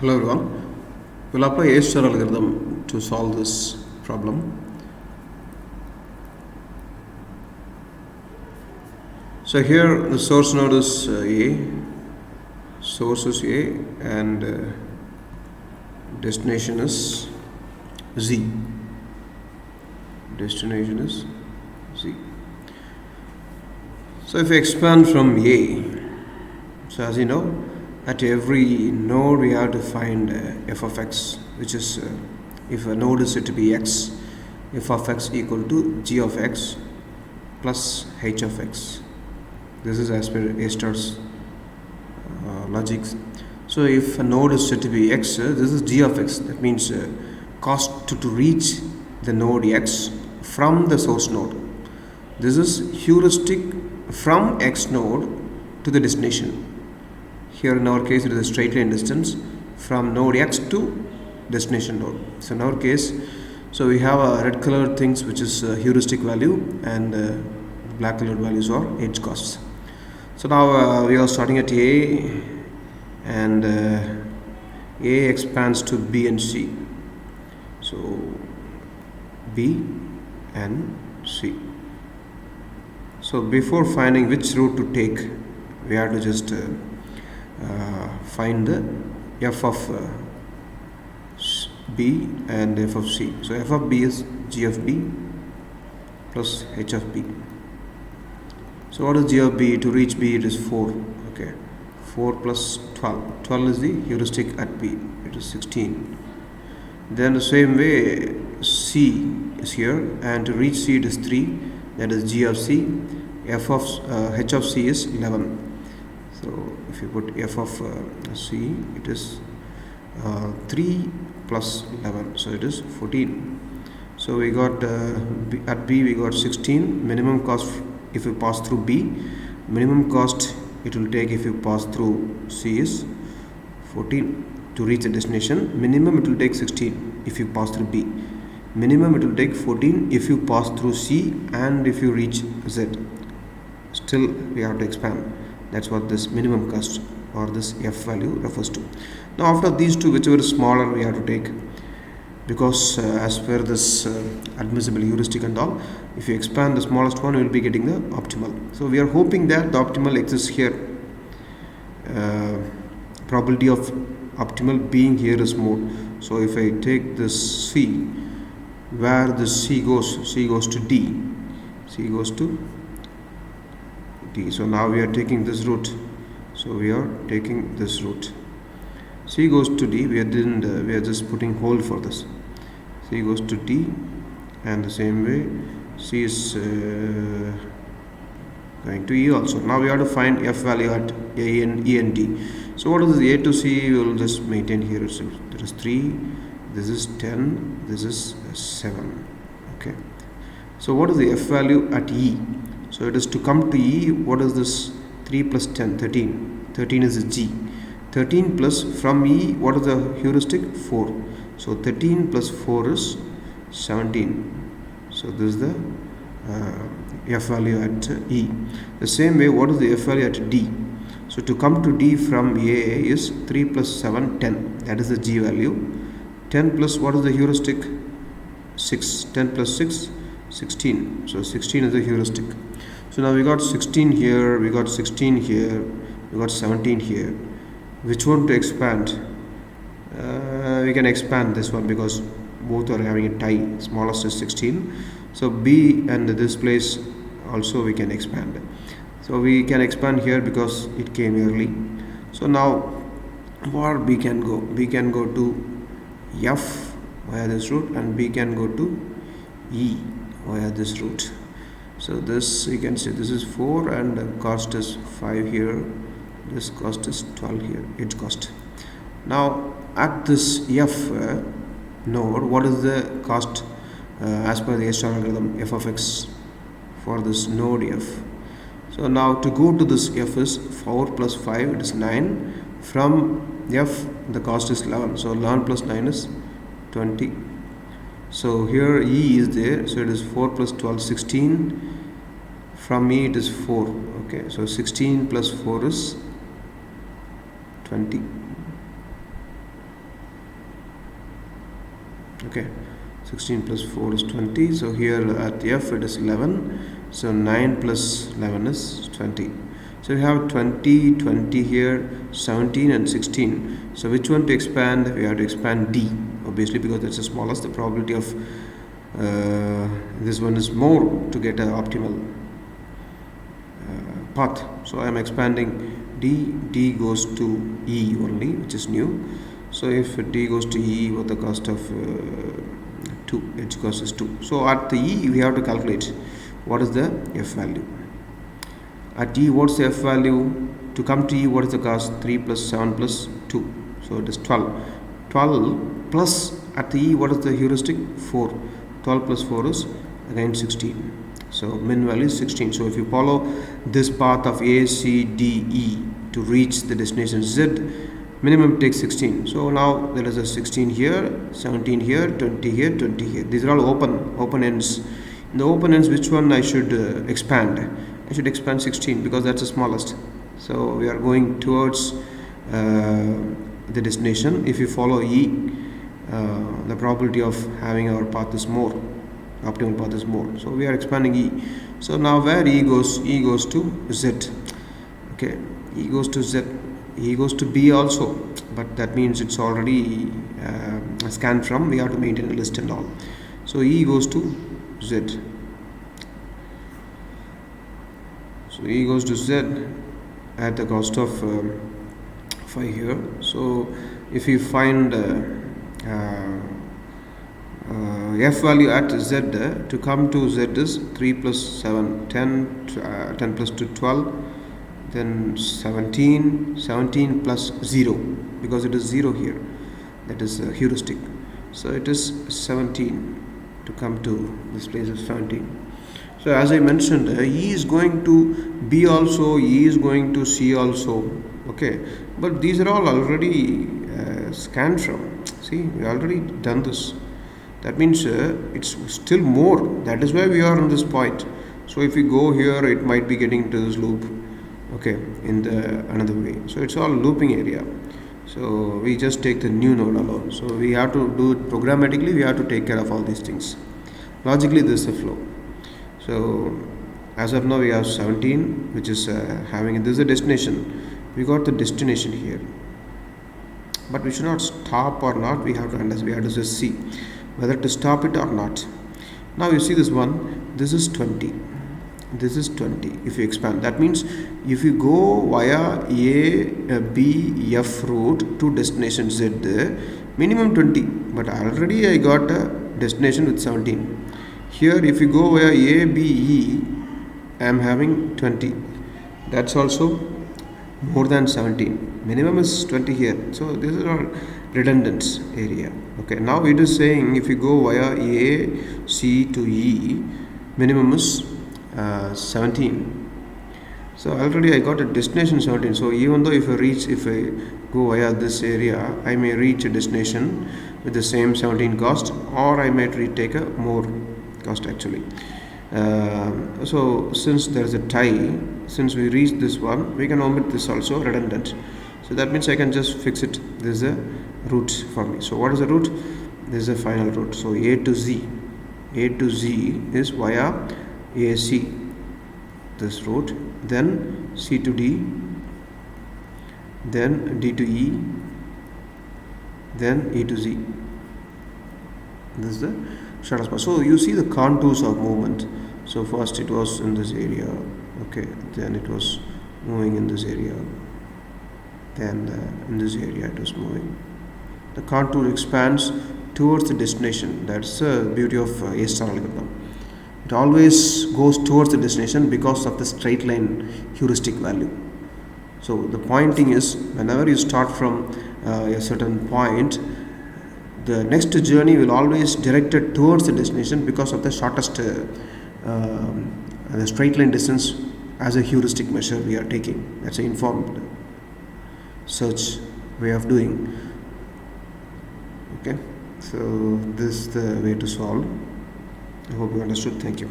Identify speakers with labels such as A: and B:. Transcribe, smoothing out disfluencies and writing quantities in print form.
A: Hello everyone. We'll apply A-star algorithm to solve this problem. So here the source node is A, source is A, and destination is Z. Destination is Z. So if we expand from A, so as you know, at every node we have to find f of x, which is if a node is said to be x, f of x equal to g of x plus h of x. This is as per A-star's logic. So if a node is said to be x, this is g of x. That means cost to reach the node x from the source node. This is heuristic from x node to the destination. Here in our case it is a straight line distance from node x to destination node. So in our case, so we have a red colored things which is heuristic value, and black colored values are edge costs. So now we are starting at A, and A expands to B and C. So B and C. So before finding which route to take, we have to just find the f of B and f of C. So f of B is g of B plus h of B. So what is g of B? To reach B it is 4. Okay, 4 plus 12. 12 is the heuristic at B. It is 16. Then the same way C is here, and to reach C it is 3. That is g of C. F of h of C is 11. So if you put f of C, it is 3 plus 11, so it is 14. So we got at B we got 16. Minimum cost if you pass through B, minimum cost it will take if you pass through C is 14 to reach the destination. Minimum it will take 16 if you pass through B. Minimum it will take 14 if you pass through C, and if you reach Z. Still we have to expand. That's what this minimum cost or this f value refers to. Now after these two, whichever is smaller we have to take, because as per this admissible heuristic and all, if you expand the smallest one you will be getting the optimal. So we are hoping that the optimal exists here. Probability of optimal being here is more. So if I take this C, where this C goes to D, C goes to D. So now we are taking this route. So we are taking this route. C goes to D. We are just putting hold for this. C goes to D, and the same way C is going to E also. Now we have to find f value at A and E and D. So what is this? A to C? We will just maintain here itself. There is 3. This is 10. This is 7. Okay. So what is the f value at E? So it is to come to E. What is this? 3 plus 10, 13. 13 is G. 13 plus from E, what is the heuristic? 4. So 13 plus 4 is 17. So this is the f value at E. The same way, what is the f value at D? So to come to D from A is 3 plus 7, 10. That is the G value. 10 plus what is the heuristic? 6. 10 plus 6, 16. So 16 is the heuristic. So now we got 16 here, we got 16 here, we got 17 here. Which one to expand? We can expand this one because both are having a tie. Smallest is 16. So B and this place also we can expand. So we can expand here because it came early. So now where B can go? B can go to F via this route, and B can go to E via this route. So this you can say this is 4, and the cost is 5 here. This cost is 12 here, edge cost. Now at this F node, what is the cost as per the A-star algorithm f of x for this node F? So now to go to this F is 4 plus 5, it is 9. From F the cost is 11. So 11 plus 9 is 20. So here E is there, so it is 4 plus 12, 16. From E it is 4. Okay, so 16 plus 4 is 20. Okay, 16 plus 4 is 20. So here at F it is 11. So 9 plus 11 is 20. So we have 20, 20 here, 17 and 16. So which one to expand? We have to expand D, obviously, because that's the smallest. The probability of this one is more to get an optimal path. So I am expanding D. D goes to E only, which is new. So if D goes to E, what the cost of 2, edge cost is 2. So at the E we have to calculate what is the F value. At E, what's the F value? To come to E, what is the cost? 3 plus 7 plus 2. So it is 12. 12 plus at the E, what is the heuristic? 4. 12 plus 4 is again 16. So min value is 16. So if you follow this path of A, C, D, E to reach the destination Z, minimum takes 16. So now there is a 16 here, 17 here, 20 here, 20 here. These are all open ends. In the open ends, which one I should expand? I should expand 16 because that's the smallest. So we are going towards the destination. If you follow E, the probability of having our path is more, optimal path is more. So we are expanding E. So now where E goes to Z. Okay, E goes to Z. E goes to B also, but that means it's already scanned from. We have to maintain a list and all. So E goes to Z. So E goes to Z at the cost of 5 here. So if you find F value at Z, to come to Z is 3 plus 7, 10, 10 plus 2, 12, then 17, 17 plus 0, because it is 0 here, that is heuristic. So it is 17 to come to this place of 17. So as I mentioned, E is going to B also, E is going to C also. Okay, but these are all already scanned from. See, we already done this. That means it's still more. That is why we are on this point. So if we go here, it might be getting into this loop. Okay, in the another way. So it's all looping area. So we just take the new node alone. So we have to do it programmatically. We have to take care of all these things. Logically, this is the flow. So as of now we have 17, which is having, this is a destination. We got the destination here, but we should not stop or not. We have to understand. We have to just see whether to stop it or not. Now you see this one. This is 20. This is 20. If you expand, that means if you go via A, B, F route to destination Z, minimum 20. But already I got a destination with 17. Here if you go via A, B, E, I am having 20. That's also more than 17. Minimum is 20 here. So this is all redundant area. Okay, now it is saying if you go via A, C to E, minimum is 17. So already I got a destination 17. So even though if I go via this area, I may reach a destination with the same 17 cost, or I might retake a more cost actually. So since there is a tie, since we reach this one, we can omit this also, redundant. So that means I can just fix it. This is a route for me. So what is the route? This is a final route. So A to Z. A to Z is via AC, this route, then C to D, then D to E, then E to Z. This is the shortest path. So you see the contours of movement. So first it was in this area, okay, then it was moving in this area, then in this area it was moving. The contour expands towards the destination. That's the beauty of A star algorithm. It always goes towards the destination because of the straight line heuristic value. So the pointing is, whenever you start from a certain point, the next journey will always directed towards the destination because of the shortest the straight line distance as a heuristic measure we are taking. That's an informed search way of doing. Okay, so this is the way to solve. I hope you understood. Thank you.